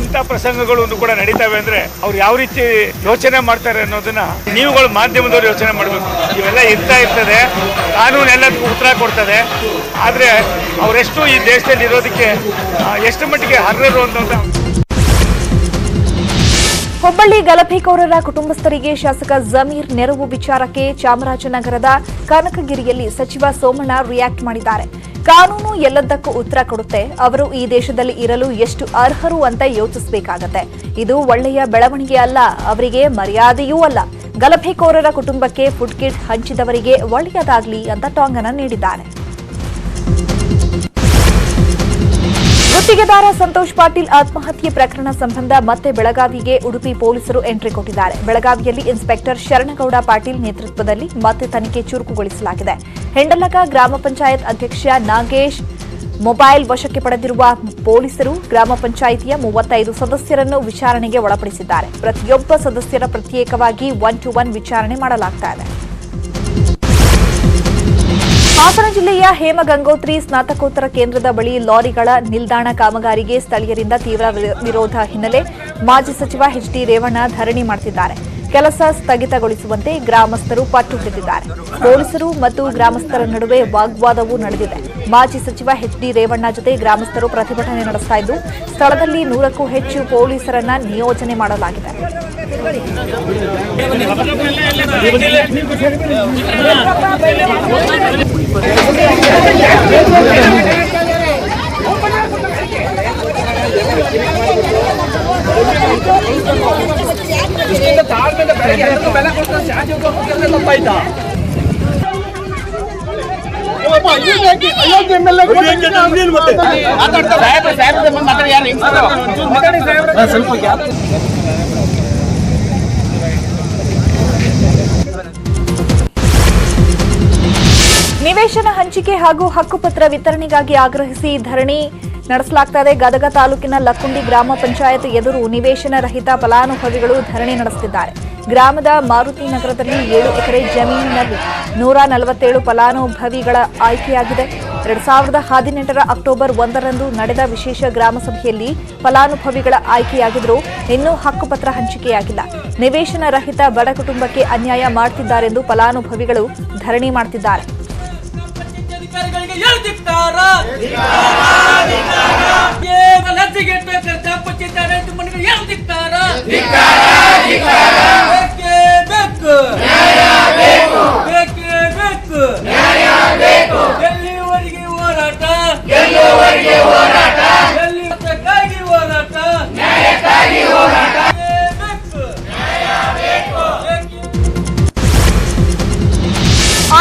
ಇಂಥ ಪ್ರಸಂಗಗಳು ಕೂಡ ನಡೀತವೆ ಅಂದ್ರೆ ಅವ್ರು ಯಾವ ರೀತಿ ಯೋಚನೆ ಮಾಡ್ತಾರೆ ಅನ್ನೋದನ್ನ ನೀವುಗಳು ಮಾಧ್ಯಮದವರು ಯೋಚನೆ ಮಾಡಬೇಕು. ಇವೆಲ್ಲ ಇರ್ತದೆ, ಕಾನೂನು ಎಲ್ಲದಕ್ಕೂ ಉತ್ತರ ಕೊಡ್ತದೆ. ಆದ್ರೆ ಅವರೆಷ್ಟು ಈ ದೇಶದಲ್ಲಿ ಇರೋದಕ್ಕೆ ಎಷ್ಟು ಮಟ್ಟಿಗೆ ಅರ್ಹರು ಅಂತ. ಹುಬ್ಬಳ್ಳಿ ಗಲಭೆಕೋರರ ಕುಟುಂಬಸ್ಥರಿಗೆ ಶಾಸಕ ಜಮೀರ್ ನೆರವು ವಿಚಾರಕ್ಕೆ ಚಾಮರಾಜನಗರದ ಕನಕಗಿರಿಯಲ್ಲಿ ಸಚಿವ ಸೋಮಣ್ಣ ರಿಯಾಕ್ಟ್ ಮಾಡಿದ್ದಾರೆ. ಕಾನೂನು ಎಲ್ಲದಕ್ಕೂ ಉತ್ತರ ಕೊಡುತ್ತೆ. ಅವರು ಈ ದೇಶದಲ್ಲಿ ಇರಲು ಎಷ್ಟು ಅರ್ಹರು ಅಂತ ಯೋಚಿಸಬೇಕಾಗತ್ತೆ. ಇದು ಒಳ್ಳೆಯ ಬೆಳವಣಿಗೆ ಅಲ್ಲ, ಅವರಿಗೆ ಮರ್ಯಾದೆಯೂ ಅಲ್ಲ. ಗಲಭೆಕೋರರ ಕುಟುಂಬಕ್ಕೆ ಫುಡ್ ಕಿಟ್ ಹಂಚಿದವರಿಗೆ ಒಳ್ಳೆಯದಾಗಲಿ ಅಂತ ಟಾಂಗನ ನೀಡಿದ್ದಾರೆ. ಗುತ್ತಿಗೆದಾರ ಸಂತೋಷ್ ಪಾಟೀಲ್ ಆತ್ಮಹತ್ಯೆ ಪ್ರಕರಣ ಸಂಬಂಧ ಮತ್ತೆ ಬೆಳಗಾವಿಗೆ ಉಡುಪಿ ಪೊಲೀಸರು ಎಂಟ್ರಿ ಕೊಟ್ಟಿದ್ದಾರೆ. ಬೆಳಗಾವಿಯಲ್ಲಿ ಇನ್ಸ್ಪೆಕ್ಟರ್ ಶರಣಗೌಡ ಪಾಟೀಲ್ ನೇತೃತ್ವದಲ್ಲಿ ಮತ್ತೆ ತನಿಖೆ ಚುರುಕುಗೊಳಿಸಲಾಗಿದೆ. ಹೆಂಡಲಗ ಗ್ರಾಮ ಪಂಚಾಯತ್ ಅಧ್ಯಕ್ಷ ನಾಗೇಶ್ ಮೊಬೈಲ್ ವಶಕ್ಕೆ ಪಡೆದಿರುವ ಪೊಲೀಸರು ಗ್ರಾಮ ಪಂಚಾಯಿತಿಯ 35 ಸದಸ್ಯರನ್ನು ವಿಚಾರಣೆಗೆ ಒಳಪಡಿಸಿದ್ದಾರೆ. ಪ್ರತಿಯೊಬ್ಬ ಸದಸ್ಯರ ಪ್ರತ್ಯೇಕವಾಗಿ 1-to-1 ವಿಚಾರಣೆ ಮಾಡಲಾಗುತ್ತಿದೆ. ಹಾಸನ ಜಿಲ್ಲೆಯ ಹೇಮಗಂಗೋತ್ರಿ ಸ್ನಾತಕೋತ್ತರ ಕೇಂದ್ರದ ಬಳಿ ಲಾರಿಗಳ ನಿಲ್ದಾಣ ಕಾಮಗಾರಿಗೆ ಸ್ಥಳೀಯರಿಂದ ತೀವ್ರ ವಿರೋಧ ಹಿನ್ನೆಲೆ ಮಾಜಿ ಸಚಿವ ಎಚ್ಡಿ ರೇವಣ್ಣ ಧರಣಿ ಮಾಡುತ್ತಿದ್ದಾರೆ. ಕೆಲಸ ಸ್ಥಗಿತಗೊಳಿಸುವಂತೆ ಗ್ರಾಮಸ್ಥರು ಪಟ್ಟು ಹಿಡಿದಿದ್ದಾರೆ. ಪೊಲೀಸರು ಮತ್ತು ಗ್ರಾಮಸ್ಥರ ನಡುವೆ ವಾಗ್ವಾದವೂ ನಡೆದಿದೆ. ಮಾಜಿ ಸಚಿವ ಎಚ್ಡಿ ರೇವಣ್ಣ ಜೊತೆ ಗ್ರಾಮಸ್ಥರು ಪ್ರತಿಭಟನೆ ನಡೆಸ್ತಾ ಇದ್ದು ಸ್ಥಳದಲ್ಲಿ 100ಕ್ಕೂ ಹೆಚ್ಚು ಪೊಲೀಸರನ್ನ ನಿಯೋಜನೆ ಮಾಡಲಾಗಿದೆ. ನಿವೇಶನ ಹಂಚಿಕೆ ಹಾಗೂ ಹಕ್ಕುಪತ್ರ ವಿತರಣೆಗಾಗಿ ಆಗ್ರಹಿಸಿ ಧರಣಿ ನಡೆಸಲಾಗ್ತಾ ಇದೆ. ಗದಗ ತಾಲೂಕಿನ ಲಕ್ಕುಂಡಿ ಗ್ರಾಮ ಪಂಚಾಯತ್ ಎದುರು ನಿವೇಶನ ರಹಿತ ಫಲಾನುಭವಿಗಳು ಧರಣಿ ನಡೆಸುತ್ತಿದ್ದಾರೆ. ಗ್ರಾಮದ ಮಾರುತಿ ನಗರದಲ್ಲಿ 7 ಎಕರೆ ಜಮೀನಿನಲ್ಲಿ 147 ಫಲಾನುಭವಿಗಳ ಆಯ್ಕೆಯಾಗಿದೆ. 2018 ಅಕ್ಟೋಬರ್ 1ರಂದು ನಡೆದ ವಿಶೇಷ ಗ್ರಾಮ ಸಭೆಯಲ್ಲಿ ಫಲಾನುಭವಿಗಳ ಆಯ್ಕೆಯಾಗಿದ್ದರೂ ಇನ್ನೂ ಹಕ್ಕುಪತ್ರ ಹಂಚಿಕೆಯಾಗಿಲ್ಲ. ನಿವೇಶನ ರಹಿತ ಬಡ ಕುಟುಂಬಕ್ಕೆ ಅನ್ಯಾಯ ಮಾಡುತ್ತಿದ್ದಾರೆಂದು ಫಲಾನುಭವಿಗಳು ಧರಣಿ ಮಾಡುತ್ತಿದ್ದಾರೆ.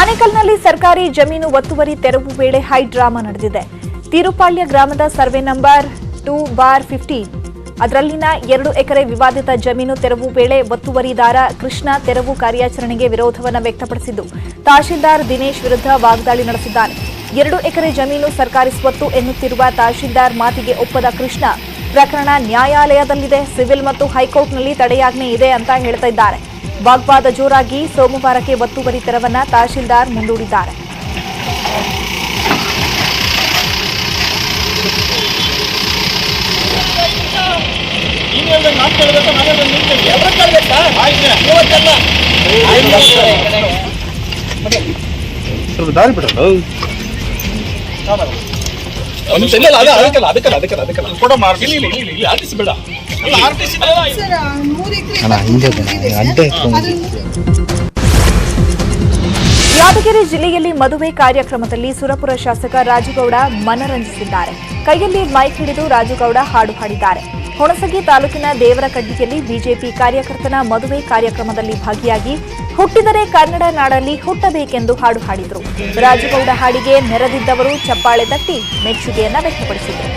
ಆನೇಕಲ್ನಲ್ಲಿ ಸರ್ಕಾರಿ ಜಮೀನು ಒತ್ತುವರಿ ತೆರವು ವೇಳೆ ಹೈ ಡ್ರಾಮಾ ನಡೆದಿದೆ. ತಿರುಪಾಳ್ಯ ಗ್ರಾಮದ ಸರ್ವೆ ನಂಬರ್ 2/15 ಅದರಲ್ಲಿನ 2 ಎಕರೆ ವಿವಾದಿತ ಜಮೀನು ತೆರವು ವೇಳೆ ಒತ್ತುವರಿದಾರ ಕೃಷ್ಣ ತೆರವು ಕಾರ್ಯಾಚರಣೆಗೆ ವಿರೋಧವನ್ನು ವ್ಯಕ್ತಪಡಿಸಿದ್ದು ತಹಶೀಲ್ದಾರ್ ದಿನೇಶ್ ವಿರುದ್ಧ ವಾಗ್ದಾಳಿ ನಡೆಸಿದ್ದಾನೆ. 2 ಎಕರೆ ಜಮೀನು ಸರ್ಕಾರಿ ಸ್ವತ್ತು ಎನ್ನುತ್ತಿರುವ ತಹಶೀಲ್ದಾರ್ ಮಾತಿಗೆ ಒಪ್ಪದ ಕೃಷ್ಣ ಪ್ರಕರಣ ನ್ಯಾಯಾಲಯದಲ್ಲಿದೆ, ಸಿವಿಲ್ ಮತ್ತು ಹೈಕೋರ್ಟ್ನಲ್ಲಿ ತಡೆಯಾಜ್ಞೆ ಇದೆ ಅಂತ ಹೇಳ್ತಾ ಇದ್ದಾರೆ. ವಾಗ್ವಾದ ಜೋರಾಗಿ ಸೋಮವಾರಕ್ಕೆ ಒತ್ತುವರಿ ತೆರವನ್ನ ತಹಶೀಲ್ದಾರ್ ಮುಂದೂಡಿದ್ದಾರೆ. ಯಾದಗಿರಿ ಜಿಲ್ಲೆಯಲ್ಲಿ ಮದುವೆ ಕಾರ್ಯಕ್ರಮದಲ್ಲಿ ಸುರಪುರ ಶಾಸಕ ರಾಜುಗೌಡ ಮನರಂಜಿಸಿದ್ದಾರೆ. ಕೈಯಲ್ಲಿ ಮೈಕ್ ಹಿಡಿದು ರಾಜುಗೌಡ ಹಾಡು ಹಾಡಿದ್ದಾರೆ. ಹುಣಸಗಿ ತಾಲೂಕಿನ ದೇವರಕಡ್ಡಿಯಲ್ಲಿ ಬಿಜೆಪಿ ಕಾರ್ಯಕರ್ತನ ಮದುವೆ ಕಾರ್ಯಕ್ರಮದಲ್ಲಿ ಭಾಗಿಯಾಗಿ ಹುಟ್ಟಿದರೆ ಕನ್ನಡ ನಾಡಲ್ಲಿ ಹುಟ್ಟಬೇಕೆಂದು ಹಾಡು ಹಾಡಿದರು. ರಾಜುಗೌಡ ಹಾಡಿಗೆ ನೆರೆದಿದ್ದವರು ಚಪ್ಪಾಳೆ ತಟ್ಟಿ ಮೆಚ್ಚುಗೆಯನ್ನ ವ್ಯಕ್ತಪಡಿಸಿದರು.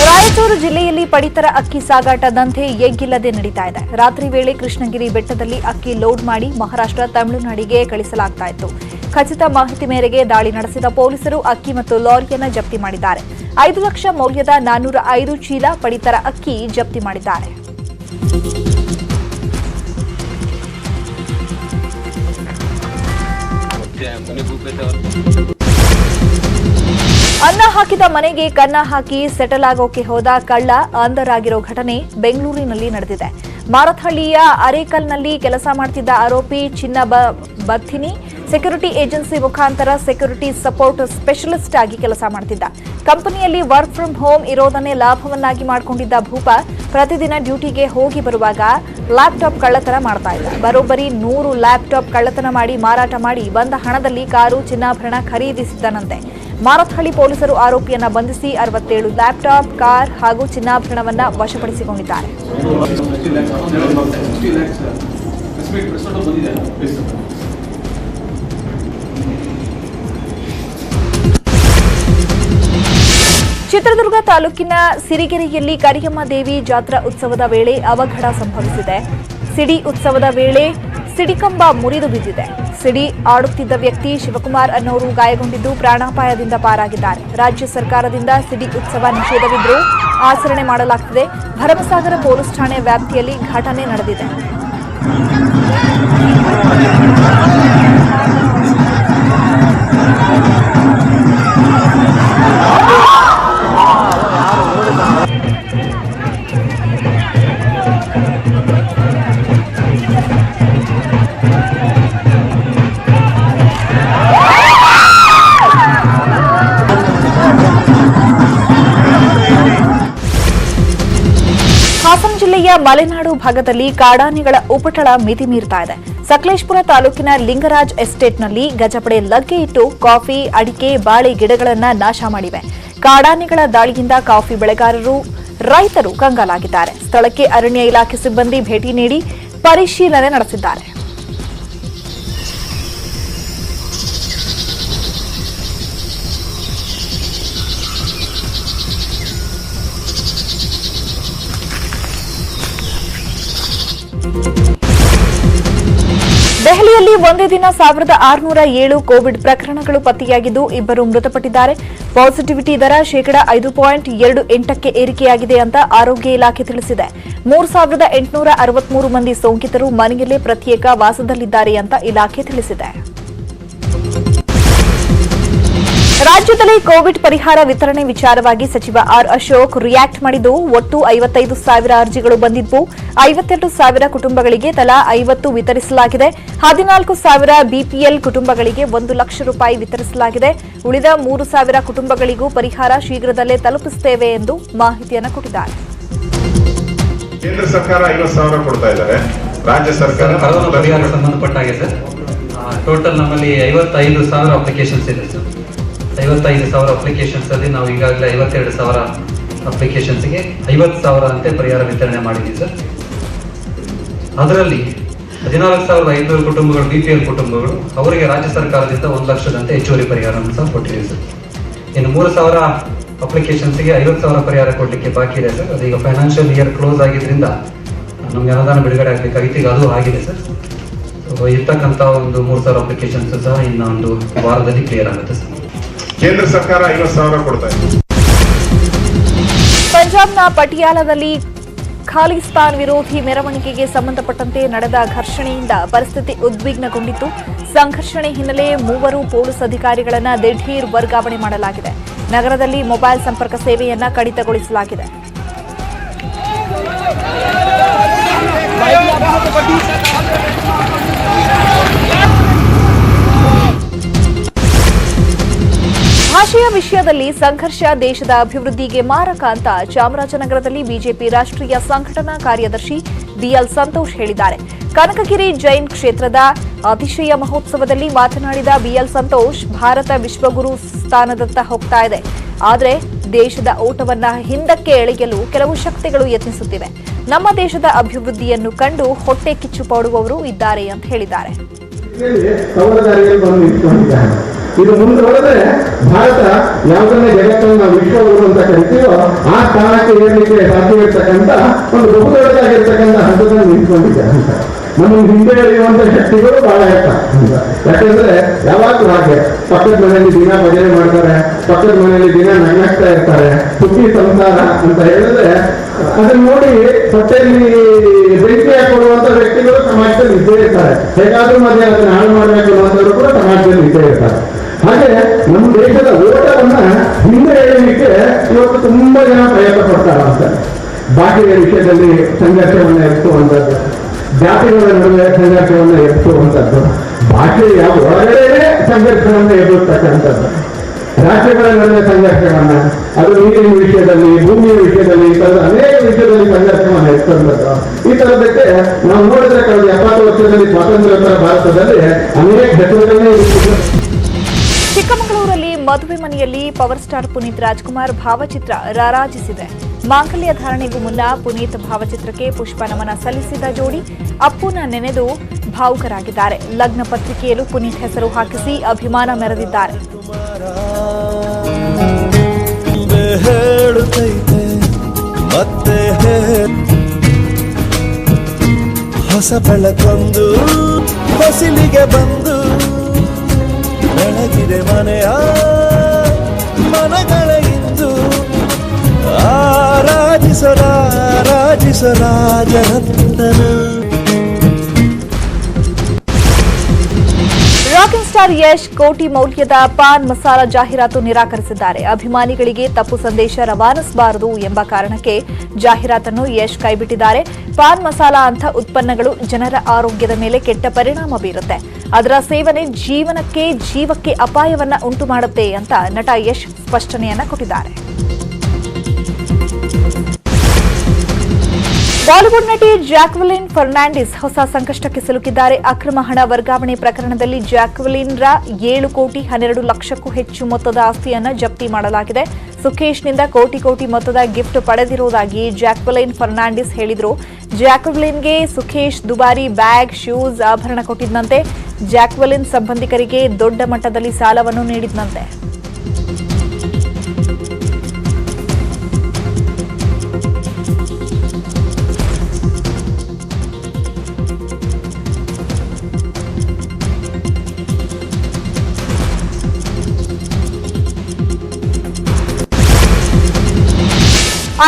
ರಾಯಚೂರು ಜಿಲ್ಲೆಯಲ್ಲಿ ಪಡಿತರ ಅಕ್ಕಿ ಸಾಗಾಟ ದಂಧೆ ಎಗ್ಗಿಲ್ಲದೆ ನಡೀತಾ ಇದೆ. ರಾತ್ರಿ ವೇಳೆ ಕೃಷ್ಣಗಿರಿ ಬೆಟ್ಟದಲ್ಲಿ ಅಕ್ಕಿ ಲೋಡ್ ಮಾಡಿ ಮಹಾರಾಷ್ಟ್ರ ತಮಿಳುನಾಡಿಗೆ ಕಳಿಸಲಾಗ್ತಾ ಇತ್ತು. ಖಚಿತ ಮಾಹಿತಿ ಮೇರೆಗೆ ದಾಳಿ ನಡೆಸಿದ ಪೊಲೀಸರು ಅಕ್ಕಿ ಮತ್ತು ಲಾರಿಯನ್ನು ಜಪ್ತಿ ಮಾಡಿದ್ದಾರೆ. 5 ಲಕ್ಷ ಮೌಲ್ಯದ 405 ಚೀಲ ಪಡಿತರ ಅಕ್ಕಿ ಜಪ್ತಿ ಮಾಡಿದ್ದಾರೆ. ಅನ್ನ ಹಾಕಿದ ಮನೆಗೆ ಕನ್ನ ಹಾಕಿ ಸೆಟಲ್ ಆಗೋಕೆ ಹೋದ ಕಳ್ಳ ಅಂಧರಾಗಿರೋ ಘಟನೆ ಬೆಂಗಳೂರಿನಲ್ಲಿ ನಡೆದಿದೆ. ಮಾರತ್ಹಳ್ಳಿಯ ಅರೇಕಲ್ನಲ್ಲಿ ಕೆಲಸ ಮಾಡುತ್ತಿದ್ದ ಆರೋಪಿ ಚಿನ್ನ ಬರ್ಥಿನಿ ಸೆಕ್ಯೂರಿಟಿ ಏಜೆನ್ಸಿ ಮುಖಾಂತರ ಸೆಕ್ಯೂರಿಟಿ ಸಪೋರ್ಟ್ ಸ್ಪೆಷಲಿಸ್ಟ್ ಆಗಿ ಕೆಲಸ ಮಾಡುತ್ತಿದ್ದ. ಕಂಪನಿಯಲ್ಲಿ ವರ್ಕ್ ಫ್ರಮ್ ಹೋಮ್ ಇರೋದನ್ನೇ ಲಾಭವನ್ನಾಗಿ ಮಾಡಿಕೊಂಡಿದ್ದ ಭೂಪ ಪ್ರತಿದಿನ ಡ್ಯೂಟಿಗೆ ಹೋಗಿ ಬರುವಾಗ ಲ್ಯಾಪ್ಟಾಪ್ ಕಳ್ಳತನ ಮಾಡ್ತಾ ಇದ್ದ. ಬರೋಬ್ಬರಿ 100 ಲ್ಯಾಪ್ಟಾಪ್ ಕಳ್ಳತನ ಮಾಡಿ ಮಾರಾಟ ಮಾಡಿ ಬಂದ ಹಣದಲ್ಲಿ ಕಾರು ಚಿನ್ನಾಭರಣ ಖರೀದಿಸಿದ್ದನಂತೆ. ಮಾರತ್ಹಳ್ಳಿ ಪೊಲೀಸರು ಆರೋಪಿಯನ್ನ ಬಂಧಿಸಿ 67 ಲ್ಯಾಪ್ಟಾಪ್, ಕಾರ್ ಹಾಗೂ ಚಿನ್ನಾಭರಣವನ್ನ ವಶಪಡಿಸಿಕೊಂಡಿದ್ದಾರೆ. ಚಿತ್ರದುರ್ಗ ತಾಲೂಕಿನ ಸಿರಿಗೆರೆಯಲ್ಲಿ ಕರಿಯಮ್ಮ ದೇವಿ ಜಾತ್ರಾ ಉತ್ಸವದ ವೇಳೆ ಅವಘಡ ಸಂಭವಿಸಿದೆ. ಸಿಡಿ ಉತ್ಸವದ ವೇಳೆ ಸಿಡಿಕಂಬ ಮುರಿದು ಬಿದ್ದಿದೆ. ಸಿಡಿ ಆಡುತ್ತಿದ್ದ ವ್ಯಕ್ತಿ ಶಿವಕುಮಾರ್ ಅನ್ನೋರು ಗಾಯಗೊಂಡಿದ್ದು ಪ್ರಾಣಾಪಾಯದಿಂದ ಪಾರಾಗಿದ್ದಾರೆ. ರಾಜ್ಯ ಸರ್ಕಾರದಿಂದ ಸಿಡಿ ಉತ್ಸವ ನಿಷೇಧವಿದ್ದರೂ ಆಚರಣೆ ಮಾಡಲಾಗುತ್ತಿದೆ. ಭರಮಸಾಗರ ಪೊಲೀಸ್ ಠಾಣೆ ವ್ಯಾಪ್ತಿಯಲ್ಲಿ ಘಟನೆ ನಡೆದಿದೆ. ಹಾಸನ ಜಿಲ್ಲೆಯ ಮಲೆನಾಡು ಭಾಗದಲ್ಲಿ ಕಾಡಾನೆಗಳ ಉಪಟಳ ಮಿತಿ ಮೀರ್ತಾ ಇದೆ. ಸಕಲೇಶಪುರ ತಾಲೂಕಿನ ಲಿಂಗರಾಜ್ ಎಸ್ಟೇಟ್ನಲ್ಲಿ ಗಜಪಡೆ ಲಗ್ಗೆ ಇಟ್ಟು ಕಾಫಿ, ಅಡಿಕೆ, ಬಾಳೆ ಗಿಡಗಳನ್ನು ನಾಶ ಮಾಡಿವೆ. ಕಾಡಾನೆಗಳ ದಾಳಿಯಿಂದ ಕಾಫಿ ಬೆಳೆಗಾರರು, ರೈತರು ಕಂಗಾಲಾಗಿದ್ದಾರೆ. ಸ್ಥಳಕ್ಕೆ ಅರಣ್ಯ ಇಲಾಖೆ ಸಿಬ್ಬಂದಿ ಭೇಟಿ ನೀಡಿ ಪರಿಶೀಲನೆ ನಡೆಸಿದ್ದಾರೆ. ದೆಹಲಿಯಲ್ಲಿ ಒಂದೇ ದಿನ 1607 ಕೋವಿಡ್ ಪ್ರಕರಣಗಳು ಪತ್ತೆಯಾಗಿದ್ದು 2 ಮೃತಪಟ್ಟಿದ್ದಾರೆ. ಪಾಸಿಟಿವಿಟಿ ದರ 5.28% ಏರಿಕೆಯಾಗಿದೆ ಅಂತ ಆರೋಗ್ಯ ಇಲಾಖೆ ತಿಳಿಸಿದೆ. 3863 ಮಂದಿ ಸೋಂಕಿತರು ಮನೆಯಲ್ಲೇ ಪ್ರತ್ಯೇಕ ವಾಸದಲ್ಲಿದ್ದಾರೆ ಅಂತ ಇಲಾಖೆ ತಿಳಿಸಿದೆ. ರಾಜ್ಯದಲ್ಲಿ ಕೋವಿಡ್ ಪರಿಹಾರ ವಿತರಣೆ ವಿಚಾರವಾಗಿ ಸಚಿವ ಆರ್ ಅಶೋಕ್ ರಿಯಾಕ್ಟ್ ಮಾಡಿದ್ದು, ಒಟ್ಟು 55,000 ಅರ್ಜಿಗಳು ಬಂದಿದ್ದು 52,000 ಕುಟುಂಬಗಳಿಗೆ ತಲಾ 50 ವಿತರಿಸಲಾಗಿದೆ. 14,000 ಬಿಪಿಎಲ್ ಕುಟುಂಬಗಳಿಗೆ 1 ಲಕ್ಷ ರೂಪಾಯಿ ವಿತರಿಸಲಾಗಿದೆ. ಉಳಿದ 3,000 ಕುಟುಂಬಗಳಿಗೂ ಪರಿಹಾರ ಶೀಘ್ರದಲ್ಲೇ ತಲುಪಿಸುತ್ತೇವೆ ಎಂದು ಮಾಹಿತಿಯನ್ನು ಕೊಟ್ಟಿದ್ದಾರೆ. ಕೇಂದ್ರ ಸರ್ಕಾರ 50,000 ಕೊಡ್ತಾ ಇದ್ದಾರೆ. ರಾಜ್ಯ ಸರ್ಕಾರ ಪರಿಹಾರ ಸಂಬಂಧಪಟ್ಟಾಗೆ ಸರ್ ಟೋಟಲ್ ನಮ್ಮಲ್ಲಿ 55,000 ಅಪ್ಲಿಕೇಶನ್ಸ್ ಇದೆ ಸರ್. 55,000 ಅಪ್ಲಿಕೇಶನ್ಸ್ ಅಲ್ಲಿ ನಾವು ಈಗಾಗಲೇ 52,000 ಅಪ್ಲಿಕೇಶನ್ಸ್ಗೆ 50,000 ಅಂತೆ ಪರಿಹಾರ ವಿತರಣೆ ಮಾಡಿದ್ದೀವಿ ಸರ್. ಅದರಲ್ಲಿ 14,500 ಕುಟುಂಬಗಳು BPL ಕುಟುಂಬಗಳು, ಅವರಿಗೆ ರಾಜ್ಯ ಸರ್ಕಾರದಿಂದ 1 ಲಕ್ಷದಂತೆ ಹೆಚ್ಚುವರಿ ಪರಿಹಾರವನ್ನು ಸಹ ಕೊಟ್ಟಿದೆ ಸರ್. ಇನ್ನು 3,000 ಅಪ್ಲಿಕೇಶನ್ಸ್ಗೆ 50,000 ಪರಿಹಾರ ಕೊಡಲಿಕ್ಕೆ ಬಾಕಿ ಇದೆ ಸರ್. ಅದೀಗ ಫೈನಾನ್ಷಿಯಲ್ ಇಯರ್ ಕ್ಲೋಸ್ ಆಗಿದ್ರಿಂದ ನಮ್ಗೆ ಅನುದಾನ ಬಿಡುಗಡೆ ಆಗಬೇಕಾಗಿತ್ತು, ಈಗ ಅದು ಆಗಿದೆ ಸರ್. ಇರ್ತಕ್ಕಂಥ ಒಂದು 3,000 ಅಪ್ಲಿಕೇಶನ್ಸ್ ಸಹ ಇನ್ನು ಒಂದು ವಾರದಲ್ಲಿ ಕ್ಲಿಯರ್ ಆಗುತ್ತೆ ಸರ್. ಕೇಂದ್ರ ಸರ್ಕಾರ 50,000 ಕೊಡ್ತಾ ಇದೆ. ಪಂಜಾಬ್ನ ಪಟಿಯಾಲದಲ್ಲಿ ಖಾಲಿಸ್ತಾನ್ ವಿರೋಧಿ ಮೆರವಣಿಗೆಗೆ ಸಂಬಂಧಪಟ್ಟಂತೆ ನಡೆದ ಘರ್ಷಣೆಯಿಂದ ಪರಿಸ್ಥಿತಿ ಉದ್ವಿಗ್ನಗೊಂಡಿತ್ತು. ಸಂಘರ್ಷಣೆ ಹಿನ್ನೆಲೆ 3 ಪೊಲೀಸ್ ಅಧಿಕಾರಿಗಳನ್ನು ದಿಢೀರ್ ವರ್ಗಾವಣೆ ಮಾಡಲಾಗಿದೆ. ನಗರದಲ್ಲಿ ಮೊಬೈಲ್ ಸಂಪರ್ಕ ಸೇವೆಯನ್ನ ಕಡಿತಗೊಳಿಸಲಾಗಿದೆ. ಭಾಷೆಯ ವಿಷಯದಲ್ಲಿ ಸಂಘರ್ಷ ದೇಶದ ಅಭಿವೃದ್ಧಿಗೆ ಮಾರಕ ಅಂತ ಚಾಮರಾಜನಗರದಲ್ಲಿ ಬಿಜೆಪಿ ರಾಷ್ಟ್ರೀಯ ಸಂಘಟನಾ ಕಾರ್ಯದರ್ಶಿ ಬಿಎಲ್ ಸಂತೋಷ್ ಹೇಳಿದ್ದಾರೆ. ಕನಕಗಿರಿ ಜೈನ್ ಕ್ಷೇತ್ರದ ಅತಿಶಯ ಮಹೋತ್ಸವದಲ್ಲಿ ಮಾತನಾಡಿದ ಬಿಎಲ್ ಸಂತೋಷ್, ಭಾರತ ವಿಶ್ವಗುರು ಸ್ಥಾನದತ್ತ ಹೋಗ್ತಾ ಇದೆ. ಆದರೆ ದೇಶದ ಓಟವನ್ನ ಹಿಂದಕ್ಕೆ ಎಳೆಯಲು ಕೆಲವು ಶಕ್ತಿಗಳು ಯತ್ನಿಸುತ್ತಿವೆ. ನಮ್ಮ ದೇಶದ ಅಭಿವೃದ್ಧಿಯನ್ನು ಕಂಡು ಹೊಟ್ಟೆ ಕಿಚ್ಚು ಪಡುವವರು ಇದ್ದಾರೆ ಅಂತ ಹೇಳಿದ್ದಾರೆ. ಇದು ಮುಂದುವರೆದ್ರೆ ಭಾರತ ಯಾವುದನ್ನೇ ಜಗತ್ತನ್ನು ನಾವು ವಿಶ್ವಗುರು ಅಂತ ಕರಿತೀವೋ ಆ ಸ್ಥಾನಕ್ಕೆ ಏರಲಿಕ್ಕೆ ಸಾಧ್ಯವಿರ್ತಕ್ಕಂಥ ಒಂದು ಬಹುದೊಡ್ಡದಾಗಿರ್ತಕ್ಕಂಥ ಹಂತದಲ್ಲಿ ನಿಂತ್ಕೊಂಡಿದೆ ಅಂತ. ನಮ್ಮ ಹಿಂದೆ ಇರುವಂತ ಶಕ್ತಿಗಳು ಬಹಳ ಅಂತ. ಯಾಕಂದ್ರೆ ಯಾವಾಗಲೂ ಹಾಗೆ ಪಕ್ಕದ ಮನೆಯಲ್ಲಿ ದಿನ ಭಜನೆ ಮಾಡ್ತಾರೆ, ಪಕ್ಕದ ಮನೆಯಲ್ಲಿ ದಿನ ನಗ್ನಾಗ್ತಾ ಇರ್ತಾರೆ, ಸುಖಿ ಸಂಸಾರ ಅಂತ ಹೇಳಿದ್ರೆ ಅದನ್ನ ನೋಡಿ ಹೊಟ್ಟೆಯಲ್ಲಿ ಬೆಂಕಿ ಹಾಕೊಳ್ಳುವಂತ ವ್ಯಕ್ತಿಗಳು ಸಮಾಜದಲ್ಲಿ ಇದ್ದೇ ಇರ್ತಾರೆ. ಹೇಗಾದ್ರೂ ಮಧ್ಯೆ ಅದನ್ನ ಹಾಳು ಮಾಡಬೇಕು ಅನ್ನೋಂಥವ್ರು ಕೂಡ ಸಮಾಜದಲ್ಲಿ ಇದ್ದೇ ಇರ್ತಾರೆ. ಹಾಗೆ ನಮ್ಮ ದೇಶದ ಓಟವನ್ನ ಹಿಂದೆ ಎಳೆಯಲಿಕ್ಕೆ ಇವತ್ತು ತುಂಬಾ ಜನ ಪ್ರಯತ್ನ ಪಡ್ತಾರೆ ಅಂತ. ಭಾಷೆಯ ವಿಷಯದಲ್ಲಿ ಸಂಘರ್ಷವನ್ನ ಎತ್ತುವಂಥದ್ದು, ಜಾತಿಗಳ ನಡುವೆ ಸಂಘರ್ಷವನ್ನ ಎತ್ತುವಂಥದ್ದು, ಭಾಷೆಯ ಒಳಗಡೆನೆ ಸಂಘರ್ಷವನ್ನ ಎದುರ್ತಕ್ಕಂಥದ್ದು, ರಾಜ್ಯಗಳ ನಡುವೆ ಸಂಘರ್ಷವನ್ನ, ಅದು ನೀರಿನ ವಿಷಯದಲ್ಲಿ, ಭೂಮಿಯ ವಿಷಯದಲ್ಲಿ, ಈ ತರದ ಅನೇಕ ವಿಷಯದಲ್ಲಿ ಸಂಘರ್ಷವನ್ನ ಎತ್ತುವಂಥದ್ದು. ಈ ತರದಕ್ಕೆ ನಾವು ನೋಡಿದ್ರೆ ಕಳೆದ 70 ವರ್ಷದಲ್ಲಿ ಸ್ವಾತಂತ್ರ್ಯೋತ್ತರ ಭಾರತದಲ್ಲಿ ಅನೇಕ ಹೆಸರುಗಳನ್ನೇ ಇರುತ್ತಿದೆ. ಚಿಕ್ಕಮಗಳೂರಲ್ಲಿ ಮದುವೆ ಮನೆಯಲ್ಲಿ ಪವರ್ ಸ್ಟಾರ್ ಪುನೀತ್ ರಾಜ್ಕುಮಾರ್ ಭಾವಚಿತ್ರ ರಾರಾಜಿಸಿದೆ. ಮಾಂಗಲ್ಯ ಧಾರಣೆಗೂ ಮುನ್ನ ಪುನೀತ್ ಭಾವಚಿತ್ರಕ್ಕೆ ಪುಷ್ಪ ನಮನ ಸಲ್ಲಿಸಿದ ಜೋಡಿ ಅಪ್ಪುನ ನೆನೆದು ಭಾವುಕರಾಗಿದ್ದಾರೆ. ಲಗ್ನ ಪತ್ರಿಕೆಯಲ್ಲೂ ಪುನೀತ್ ಹೆಸರು ಹಾಕಿಸಿ ಅಭಿಮಾನ ಮೆರೆದಿದ್ದಾರೆ. ಹೊಸ ಬೆಳಕೊಂದು ಹೊಸಿಲಿಗೆ ಬಂದು ಬೆಳಗಿದೆ ಮನೆಯ ಮನಗಳ ಇಂದು ರಾಜನಂದನ. ರಾಕಿಂಗ್ ಸ್ಟಾರ್ ಯಶ್ ಕೋಟಿ ಮೌಲ್ಯದ ಪಾನ್ ಮಸಾಲ ಜಾಹೀರಾತು ನಿರಾಕರಿಸಿದ್ದಾರೆ. ಅಭಿಮಾನಿಗಳಿಗೆ ತಪ್ಪು ಸಂದೇಶ ರವಾನಿಸಬಾರದು ಎಂಬ ಕಾರಣಕ್ಕೆ ಜಾಹೀರಾತನ್ನು ಯಶ್ ಕೈಬಿಟ್ಟಿದ್ದಾರೆ. ಪಾನ್ ಮಸಾಲ ಅಂಥ ಉತ್ಪನ್ನಗಳು ಜನರ ಆರೋಗ್ಯದ ಮೇಲೆ ಕೆಟ್ಟ ಪರಿಣಾಮ ಬೀರುತ್ತೆ. ಅದರ ಸೇವನೆ ಜೀವಕ್ಕೆ ಅಪಾಯವನ್ನ ಉಂಟು ಮಾಡುತ್ತೆ ಅಂತ ನಟ ಯಶ್ ಸ್ಪಷ್ಟನೆಯನ್ನ ಕೊಟ್ಟಿದ್ದಾರೆ. ಬಾಲಿವುಡ್ ನಟಿ ಜಾಕ್ವೆಲಿನ್ ಫರ್ನಾಂಡಿಸ್ ಹೊಸ ಸಂಕಷ್ಟಕ್ಕೆ ಸಿಲುಕಿದ್ದಾರೆ. ಅಕ್ರಮ ಹಣ ವರ್ಗಾವಣೆ ಪ್ರಕರಣದಲ್ಲಿ ಜಾಕ್ವೆಲಿನ್ರ 7 ಕೋಟಿ 12 ಲಕ್ಷಕ್ಕೂ ಹೆಚ್ಚು ಮೊತ್ತದ ಆಸ್ತಿಯನ್ನು ಜಪ್ತಿ ಮಾಡಲಾಗಿದೆ. ಸುಖೇಶ್ನಿಂದ ಕೋಟಿ ಮೊತ್ತದ ಗಿಫ್ಟ್ ಪಡೆದಿರುವುದಾಗಿ ಜಾಕ್ವೆಲಿನ್ ಫರ್ನಾಂಡಿಸ್ ಹೇಳಿದರು. ಜಾಕ್ವೆಲಿನ್ಗೆ ಸುಖೇಶ್ ದುಬಾರಿ ಬ್ಯಾಗ್, ಶೂಸ್, ಆಭರಣ ಕೊಟ್ಟಿದ್ದಂತೆ. ಜಾಕ್ವೆಲಿನ್ ಸಂಬಂಧಿಕರಿಗೆ ದೊಡ್ಡ ಮಟ್ಟದಲ್ಲಿ ಸಾಲವನ್ನು ನೀಡಿದ್ದಂತೆ.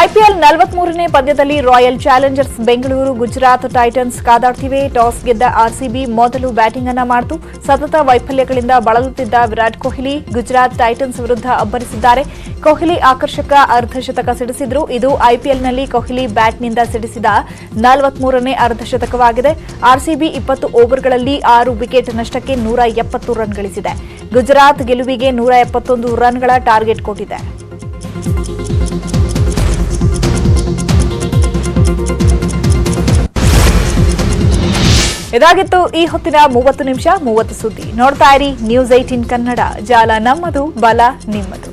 ಐಪಿಎಲ್ 43ನೇ ಪಂದ್ಯದಲ್ಲಿ royal challengers Bengaluru Gujarat titans ಕಾದಾಡ್ತಿವೆ. ಟಾಸ್ ಗೆದ್ದ ಆರ್ಸಿಬಿ ಮೊದಲು ಬ್ಯಾಟಿಂಗ್ ಅನ್ನ ಮಾಡಿತು. ಸತತ ವೈಫಲ್ಯಗಳಿಂದ ಬಳಲುತ್ತಿದ್ದ ವಿರಾಟ್ ಕೊಹ್ಲಿ ಗುಜರಾತ್ ಟೈಟನ್ಸ್ ವಿರುದ್ಧ ಅಬ್ಬರಿಸಿದ್ದಾರೆ. ಕೊಹ್ಲಿ ಆಕರ್ಷಕ ಅರ್ಧಶತಕ ಸಿಡಿಸಿದ್ರು. ಇದು ಐಪಿಎಲ್ನಲ್ಲಿ ಕೊಹ್ಲಿ ಬ್ಯಾಟ್ನಿಂದ ಸಿಡಿಸಿದ 43ನೇ ಅರ್ಧಶತಕವಾಗಿದೆ. ಆರ್ಸಿಬಿ 20 ಓವರ್ಗಳಲ್ಲಿ 6 ವಿಕೆಟ್ ನಷ್ಟಕ್ಕೆ 170 ರನ್ ಗಳಿಸಿದೆ. ಗುಜರಾತ್ ಗೆಲುವಿಗೆ 171 ರನ್ಗಳ ಟಾರ್ಗೆಟ್ ಕೊಟ್ಟಿದೆ. ಇದಾಗಿತ್ತು ಈ ಹೊತ್ತಿನ 30 ನಿಮಿಷ 30 ಸುದ್ದಿ. ನೋಡ್ತಾ ಇರಿ ನ್ಯೂಸ್ 18 ಕನ್ನಡ. ಜಾಲ ನಮ್ಮದು, ಬಲ ನಿಮ್ಮದು.